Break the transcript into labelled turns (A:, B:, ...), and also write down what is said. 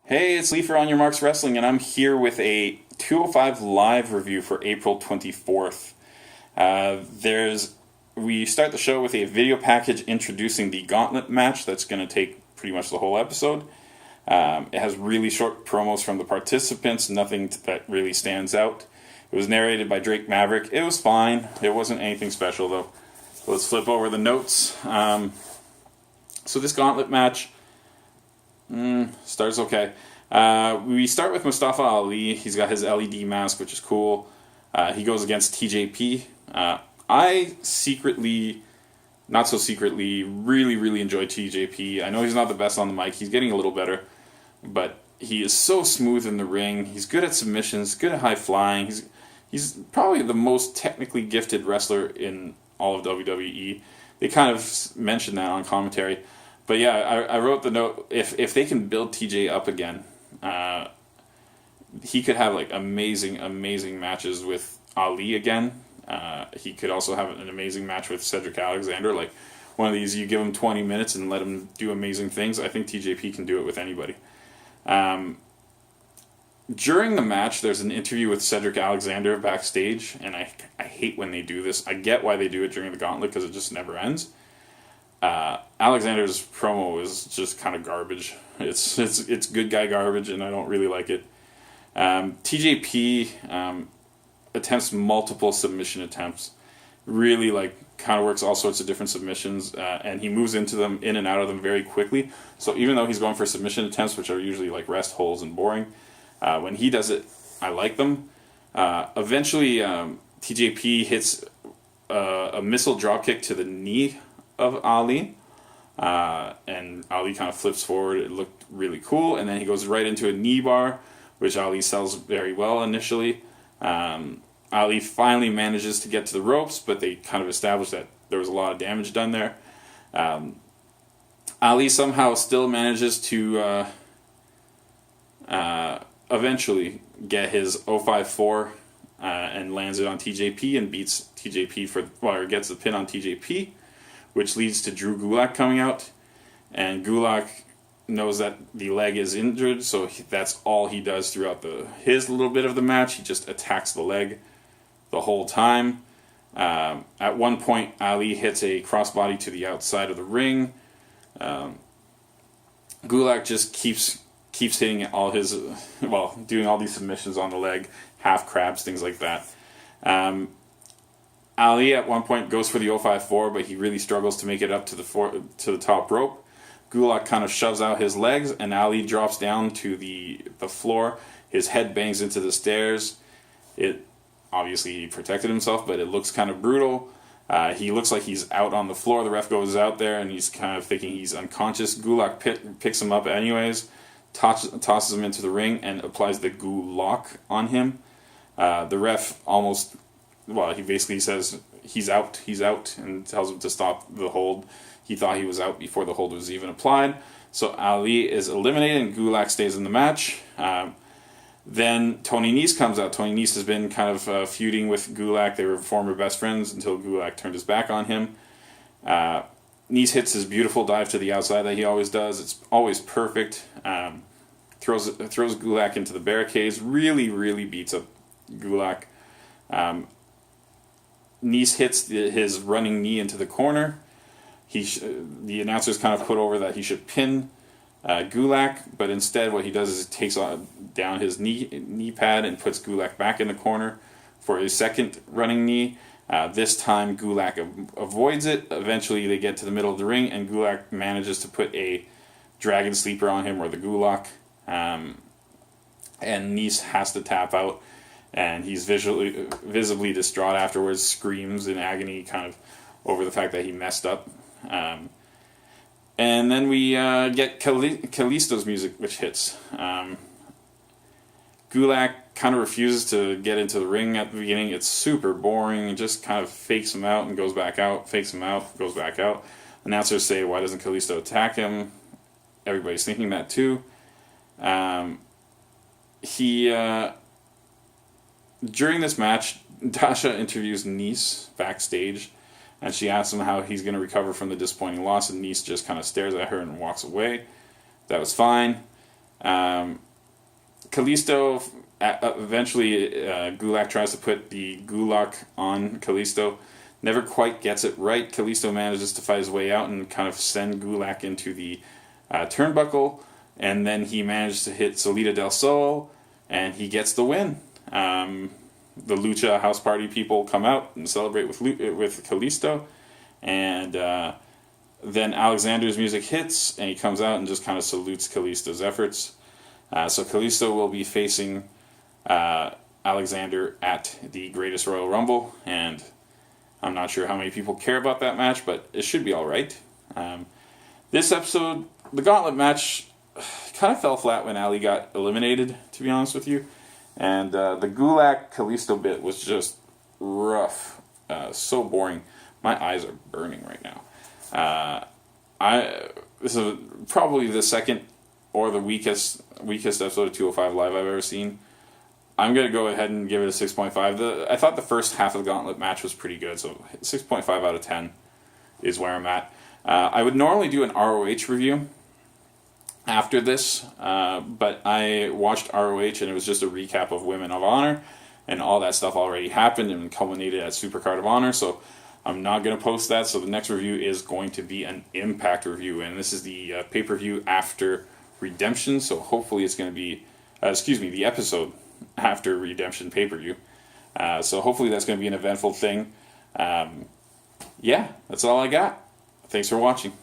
A: Hey, it's Lee for On Your Marks Wrestling, and I'm here with a 205 Live review for April 24th. We start the show with a video package introducing the gauntlet match that's going to take pretty much the whole episode. It has really short promos from the participants, nothing that really stands out. It was narrated by Drake Maverick. It was fine. It wasn't anything special, though. Let's flip over the notes. So this gauntlet match starts okay. We start with Mustafa Ali. He's got his LED mask, which is cool. He goes against TJP. I secretly, not so secretly, really enjoy TJP. I know he's not the best on the mic. He's getting a little better. But he is so smooth in the ring. He's good at submissions, good at high flying. He's probably the most technically gifted wrestler in all of WWE. They kind of mentioned that on commentary. But yeah, I wrote the note, if they can build TJ up again, he could have like amazing matches with Ali again. He could also have an amazing match with Cedric Alexander. Like one of these, you give him 20 minutes and let him do amazing things. I think TJP can do it with anybody. During the match, there's an interview with Cedric Alexander backstage, and I hate when they do this. I get why they do it during the gauntlet, because it just never ends. Alexander's promo is just kind of garbage. It's good guy garbage, and I don't really like it. TJP attempts multiple submission attempts. Really kind of works all sorts of different submissions, and he moves into them, in and out of them very quickly. So even though he's going for submission attempts, which are usually like rest holds and boring, when he does it, I like them. Eventually, TJP hits a missile dropkick to the knee of Ali, and Ali kind of flips forward. It looked really cool, and then he goes right into a knee bar, which Ali sells very well initially. Ali finally manages to get to the ropes, but they kind of established that there was a lot of damage done there. Ali somehow still manages to eventually get his 054 and lands it on TJP and beats TJP or gets the pin on TJP, which leads to Drew Gulak coming out, and Gulak knows that the leg is injured, so that's all he does throughout his little bit of the match. He just attacks the leg the whole time. At one point, Ali hits a crossbody to the outside of the ring. Gulak just keeps hitting all his, doing all these submissions on the leg, half crabs, things like that. Ali at one point goes for the 054, but he really struggles to make it up to the top rope. Gulak kind of shoves out his legs, and Ali drops down to the floor. His head bangs into the stairs. Obviously he protected himself, but it looks kind of brutal. He looks like he's out on the floor. The ref goes out there, and he's kind of thinking he's unconscious. Gulak picks him up anyways, tosses him into the ring, and applies the Gulak on him. The ref he basically says he's out, and tells him to stop the hold. He thought he was out before the hold was even applied. So Ali is eliminated, and Gulak stays in the match. Then Tony Nese comes out. Tony Nese has been kind of feuding with Gulak. They were former best friends until Gulak turned his back on him. Nese hits his beautiful dive to the outside that he always does. It's always perfect. Throws Gulak into the barricades. Really beats up Gulak. Nese hits his running knee into the corner. The announcers kind of put over that he should pin Gulak, but instead what he does is he takes down his knee pad and puts Gulak back in the corner for his second running knee. This time Gulak avoids it. Eventually they get to the middle of the ring, and Gulak manages to put a dragon sleeper on him, or the Gulak, and Nese has to tap out. And he's visibly distraught afterwards, screams in agony kind of over the fact that he messed up. And then we get Kalisto's music, which hits. Gulak kind of refuses to get into the ring at the beginning. It's super boring. It just kind of fakes him out and goes back out, fakes him out, goes back out. Announcers say, why doesn't Kalisto attack him? Everybody's thinking that too. During this match, Dasha interviews Nese backstage, and she asks him how he's going to recover from the disappointing loss, and Nese just kind of stares at her and walks away. That was fine. Kalisto, eventually Gulak tries to put the Gulak on Kalisto. Never quite gets it right. Kalisto manages to fight his way out and kind of send Gulak into the turnbuckle. And then he manages to hit Salida del Sol, and he gets the win. The Lucha House Party people come out and celebrate with Kalisto. And then Alexander's music hits, and he comes out and just kind of salutes Kalisto's efforts. So Kalisto will be facing Alexander at the Greatest Royal Rumble, and I'm not sure how many people care about that match, but it should be alright. This episode, the Gauntlet match, kind of fell flat when Ali got eliminated, to be honest with you. And the Gulak-Kalisto bit was just rough. So boring. My eyes are burning right now. This is probably the second or the weakest episode of 205 Live I've ever seen. I'm going to go ahead and give it a 6.5. I thought the first half of the Gauntlet match was pretty good, so 6.5 out of 10 is where I'm at. I would normally do an ROH review after this, but I watched ROH and it was just a recap of Women of Honor, and all that stuff already happened and culminated at Supercard of Honor, so I'm not going to post that. So the next review is going to be an Impact review, and this is the pay-per-view after Redemption, so hopefully it's going to be, the episode after Redemption pay-per-view. So hopefully that's going to be an eventful thing. Yeah, that's all I got. Thanks for watching.